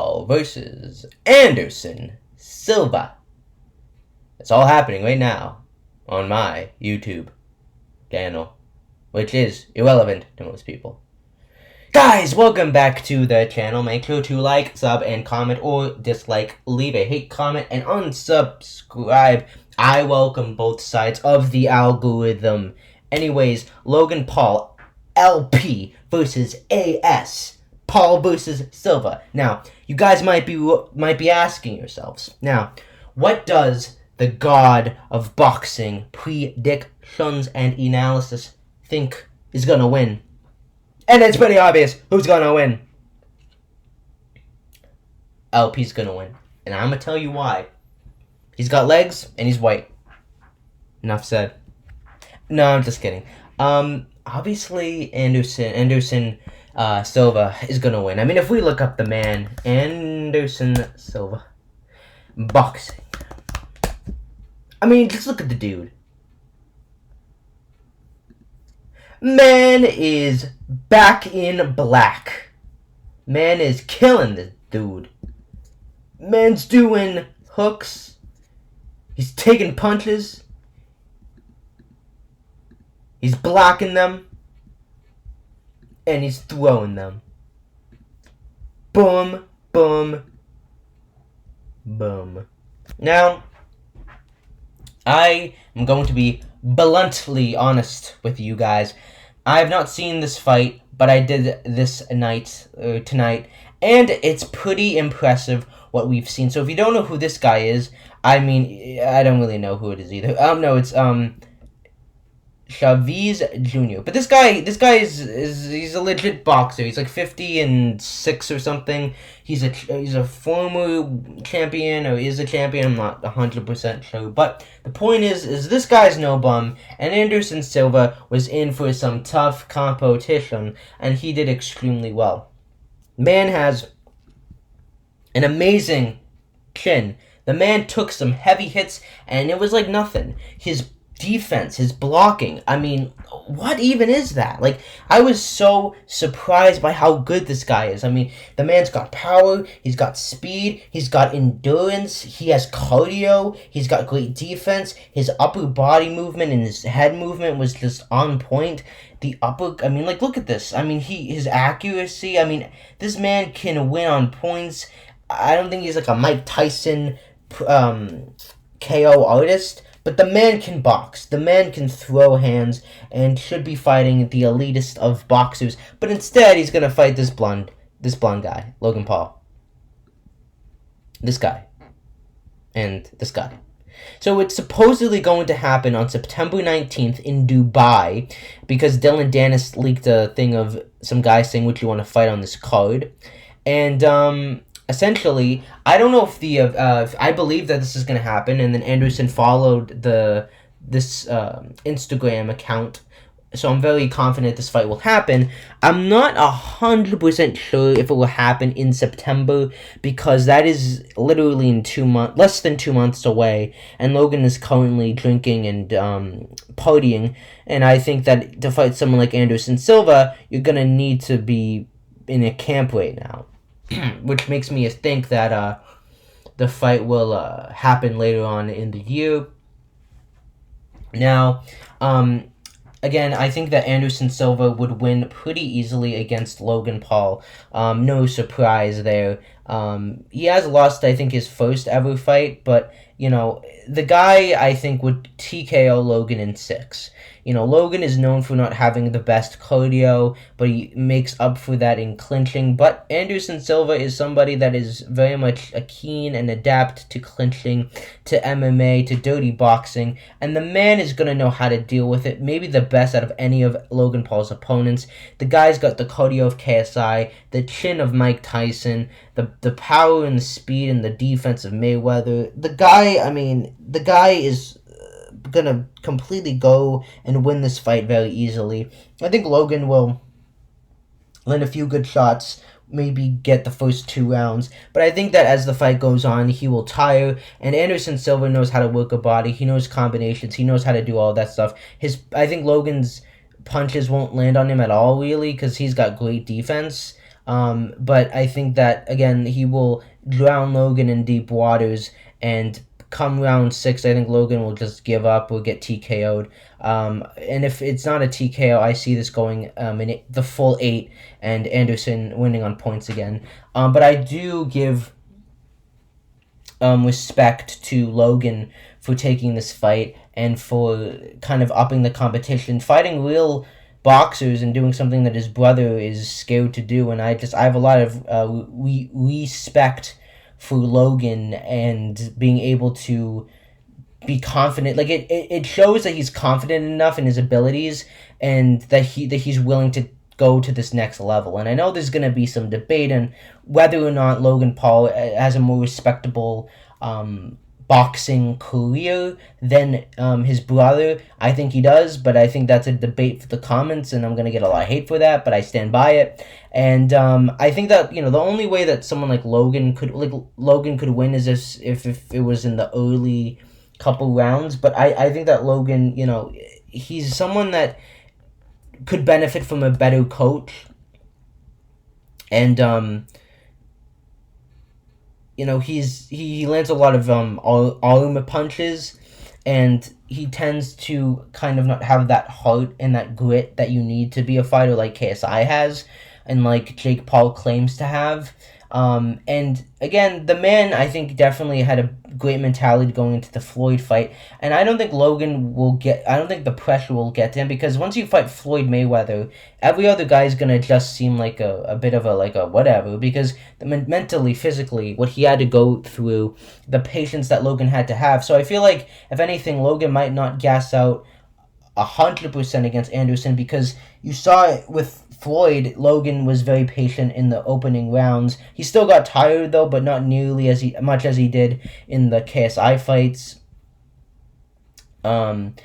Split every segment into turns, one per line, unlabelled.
Paul versus Anderson Silva. It's all happening right now on my YouTube channel, which is irrelevant to most people. Guys, welcome back to the channel. Make sure to like, sub, and comment, or dislike, leave a hate comment, and unsubscribe. I welcome both sides of the algorithm. Anyways, Logan Paul, LP versus AS. Paul versus Silva. Now, you guys might be asking yourselves, now, what does the god of boxing, predictions, and analysis think is gonna win? And it's pretty obvious who's gonna win. LP's gonna win. And I'm gonna tell you why. He's got legs and he's white. Enough said. No, I'm just kidding. Obviously Anderson Silva is gonna win. I mean, if we look up the man, Anderson Silva, boxing. I mean, just look at the dude. Man is back in black. Man is killing this dude. Man's doing hooks. He's taking punches. He's blocking them. And he's throwing them. Boom, boom, boom. Now, I am going to be bluntly honest with you guys. I have not seen this fight, but I did this tonight, and it's pretty impressive what we've seen. So if you don't know who this guy is, I mean, I don't really know who it is either. No, it's Chavez Jr. But this guy is he's a legit boxer. He's like 50-6 or something. He's a former champion, or is a champion. I'm not 100% sure. But the point is this guy's no bum, and Anderson Silva was in for some tough competition, and he did extremely well. Man has an amazing chin. The man took some heavy hits, and it was like nothing. His defense, his blocking, I mean, what even is that? Like, I was so surprised by how good this guy is. I mean, the man's got power, he's got speed, he's got endurance, he has cardio, he's got great defense, his upper body movement and his head movement was just on point. I mean, like, look at this. I mean, his accuracy, I mean, this man can win on points. I don't think he's like a Mike Tyson KO artist, but the man can box. The man can throw hands and should be fighting the elitist of boxers. But instead, he's going to fight this blonde guy, Logan Paul. This guy. And this guy. So it's supposedly going to happen on September 19th in Dubai, because Dylan Dennis leaked a thing of some guy saying, would you want to fight on this card? And, essentially, I don't know if I believe that this is going to happen, and then Anderson followed this Instagram account, so I'm very confident this fight will happen. I'm not 100% sure if it will happen in September, because that is literally in less than 2 months away, and Logan is currently drinking and partying, and I think that to fight someone like Anderson Silva, you're going to need to be in a camp right now. Which makes me think that the fight will happen later on in the year. Now, again, I think that Anderson Silva would win pretty easily against Logan Paul. No surprise there. He has lost, I think, his first ever fight, but, you know, the guy, I think, would TKO Logan in 6. You know, Logan is known for not having the best cardio, but he makes up for that in clinching. But Anderson Silva is somebody that is very much keen and adept to clinching, to MMA, to dirty boxing. And the man is going to know how to deal with it. Maybe the best out of any of Logan Paul's opponents. The guy's got the cardio of KSI, the chin of Mike Tyson, the power and the speed and the defense of Mayweather. The guy is gonna completely go and win this fight very easily. I think Logan will land a few good shots, maybe get the first 2 rounds, but I think that as the fight goes on, he will tire, and Anderson Silva knows how to work a body, he knows combinations, he knows how to do all that stuff. I think Logan's punches won't land on him at all, really, because he's got great defense. But I think that, again, he will drown Logan in deep waters, and come round 6, I think Logan will just give up or get TKO'd. And if it's not a TKO, I see this going in the full 8 and Anderson winning on points again. But I do give respect to Logan for taking this fight and for kind of upping the competition, fighting real boxers and doing something that his brother is scared to do. And I have a lot of respect for Logan and being able to be confident. Like it shows that he's confident enough in his abilities, and that he's willing to go to this next level. And I know there's going to be some debate on whether or not Logan Paul has a more respectable boxing career than his brother. I think he does, but I think that's a debate for the comments, and I'm going to get a lot of hate for that, but I stand by it. And I think that, the only way that someone like Logan could win is if it was in the early couple rounds. But I think that Logan, he's someone that could benefit from a better coach. And he lands a lot of arm punches, and he tends to kind of not have that heart and that grit that you need to be a fighter like KSI has, and like Jake Paul claims to have. And again, the man, I think, definitely had a great mentality going into the Floyd fight, and I don't think the pressure will get to him, because once you fight Floyd Mayweather, every other guy is gonna just seem like a bit of a whatever, because mentally, physically, what he had to go through, the patience that Logan had to have. So I feel like, if anything, Logan might not gas out 100% against Anderson, because you saw it with Floyd. Logan was very patient in the opening rounds. He still got tired though, but not nearly as much as he did in the KSI fights. And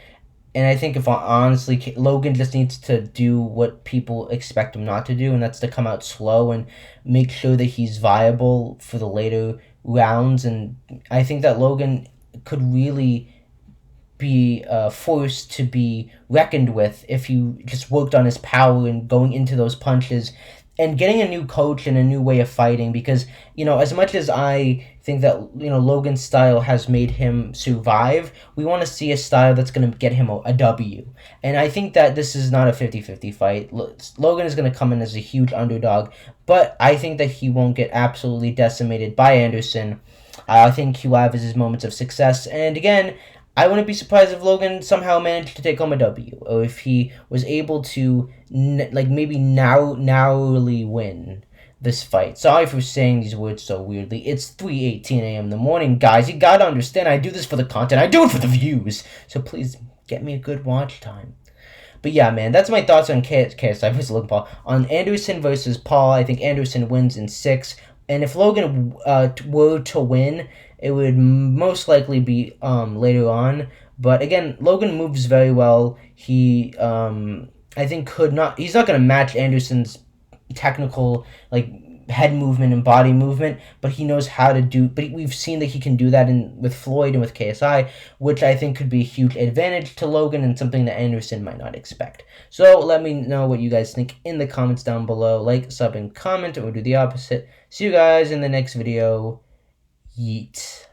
I think, if honestly, Logan just needs to do what people expect him not to do, and that's to come out slow and make sure that he's viable for the later rounds. And I think that Logan could really be forced to be reckoned with if you just worked on his power and going into those punches and getting a new coach and a new way of fighting. Because, as much as I think that, Logan's style has made him survive, we want to see a style that's going to get him a W. And I think that this is not a 50-50 fight. Logan is going to come in as a huge underdog, but I think that he won't get absolutely decimated by Anderson. I think he'll have his moments of success. And again, I wouldn't be surprised if Logan somehow managed to take home a W, or if he was able to maybe narrowly win this fight. Sorry for saying these words so weirdly. It's 3:18 a.m. in the morning, guys. You gotta understand, I do this for the content. I do it for the views. So please get me a good watch time. But yeah, man, that's my thoughts on KSI versus Logan Paul. On Anderson versus Paul, I think Anderson wins in 6. And if Logan were to win, it would most likely be later on. But again, Logan moves very well. He, I think, he's not going to match Anderson's technical, head movement and body movement, but he knows how to do. But we've seen that he can do that with Floyd and with KSI, which I think could be a huge advantage to Logan, and something that Anderson might not expect. So let me know what you guys think in the comments down below. Like, sub, and comment, or do the opposite. See you guys in the next video. Yeet.